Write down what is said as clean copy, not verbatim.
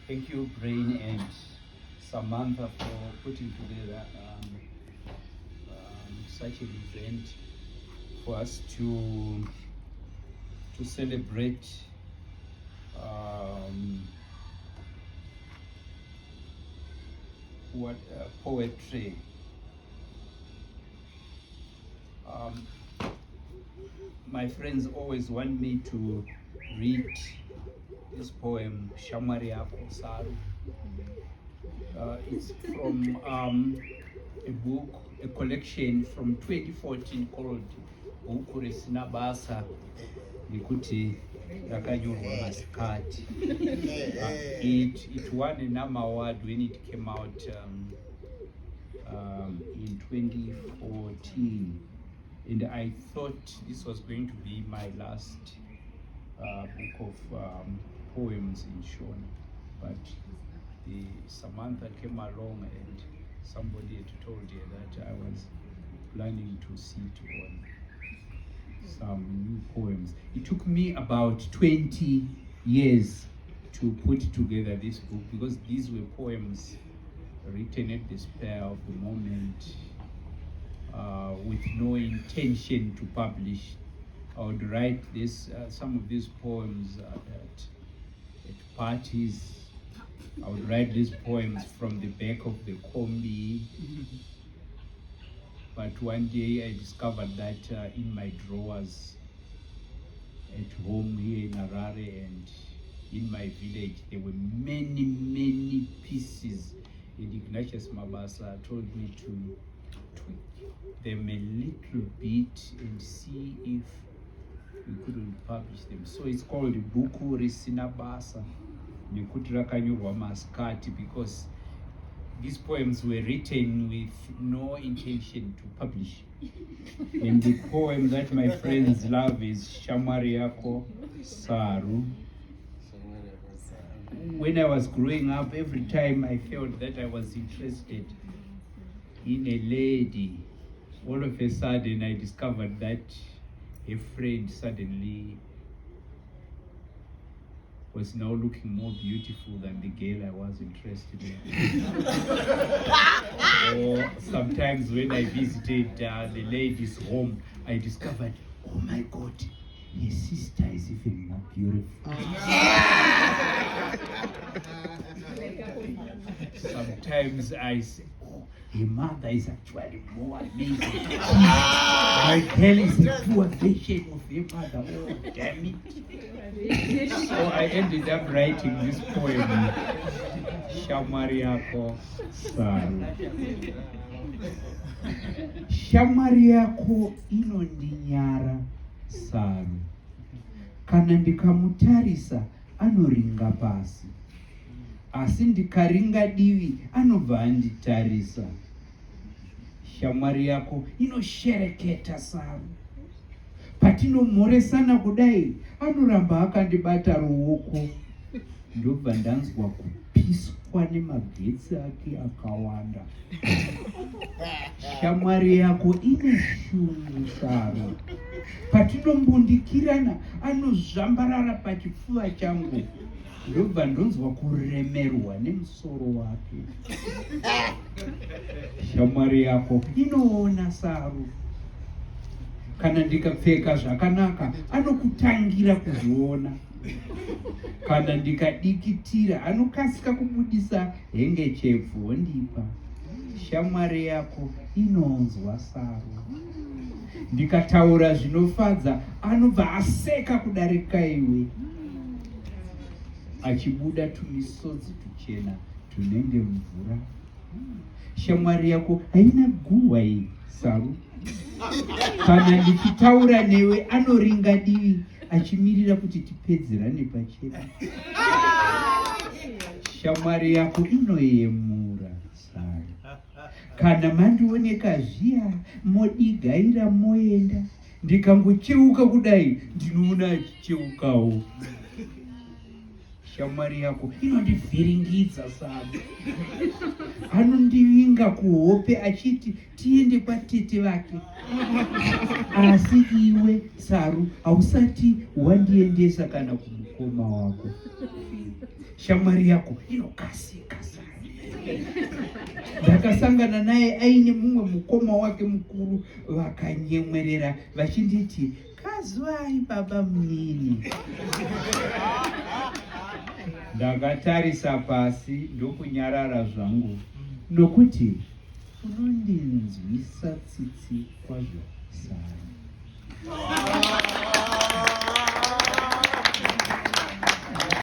Thank you, Brain and Samantha, for putting together such an event for us to celebrate poetry. My friends always want me to read this poem, Shamwari, Saru. It's from a book, a collection from 2014 called Bhuku Risina Basa. Nikuti rakanyorwa masikati. It won a NAMA award when it came out in 2014, and I thought this was going to be my last book of poems in Shona, but Samantha came along and somebody had told her that I was planning to sit on some new poems. It took me about 20 years to put together this book because these were poems written at the spur of the moment, with no intention to publish. I would write this, some of these poems at parties. I would write these poems from the back of the combi. But one day I discovered that in my drawers at home here in Harare and in my village, there were many pieces. And Ignatius Mabasa told me to tweak them a little bit and see if we couldn't publish them. So it's called Bhuku Risina Basa. Nikuti rakanyorwa masikati, because these poems were written with no intention to publish. And the poem that my friends love is Shamwari yako, Saru. When I was growing up, every time I felt that I was interested in a lady, all of a sudden I discovered that a friend suddenly was now looking more beautiful than the girl I was interested in. Or sometimes when I visited the lady's home, I discovered, oh my God, her sister is even more beautiful. Sometimes I say, oh, her mother is actually more amazing. My girl is a poor version of her mother. Oh, damn it. So I ended up writing this poem, Shamwari yako, Saru. Shamwari yako inondinyara, Saru. Kana ndikamutarisa anoringa pasi. Asi ndikaringa divi anobva anditarisa. Shamwari yako inoshereketa, Saru. Patinomhoresana kudai anoramba akandibata ruoko. Ndobva ndanzwa kupiswa nemagetsi ake akawanda. Shamwari yako ine shungu, Saru. Patinombundikirana anozvambarara pachifuva changu. Ndobva ndonzwa kuremerwa nemusoro wake. Shamwari yako inoona, Saru. Kana ndikapfeka zvakanaka anokutangira kuzviona. Kana ndikadikitira anokasika kubudisa hengechefu wondipa. Shamwari yako inonzwa, Saru. Ndikataura zvinofadza anobva aseka kudarika iwe, achibuda tumisodzi tuchena tunenge mvura. Shamwari yako haina guhwa iyi, Saru. Kana ndichitaura newe anoringa divi achimirira kuti tipedzerane pachena. Shamwari yako inoyemura, Saru. Kana mandioneka zviya modigaira moenda, ndikangocheuka kudai ndinoona achicheukawo. Shamwari yako inondivhiringidza, Saru. Anondivinga kuhope achiti tiende kwatete vake. Asi iwe, Saru, hausati wandiendesa kana kumukoma wako. shamwari yako inokasika sana. Ndakasangana naye aine mumwe mukoma wake mukuru, vakanyemwerera vachinditi, kazwai baba munini. Ndakatarisa pasi ndokunyarara zvangu, nokuti unondinzwisa tsitsi kwazvo sana.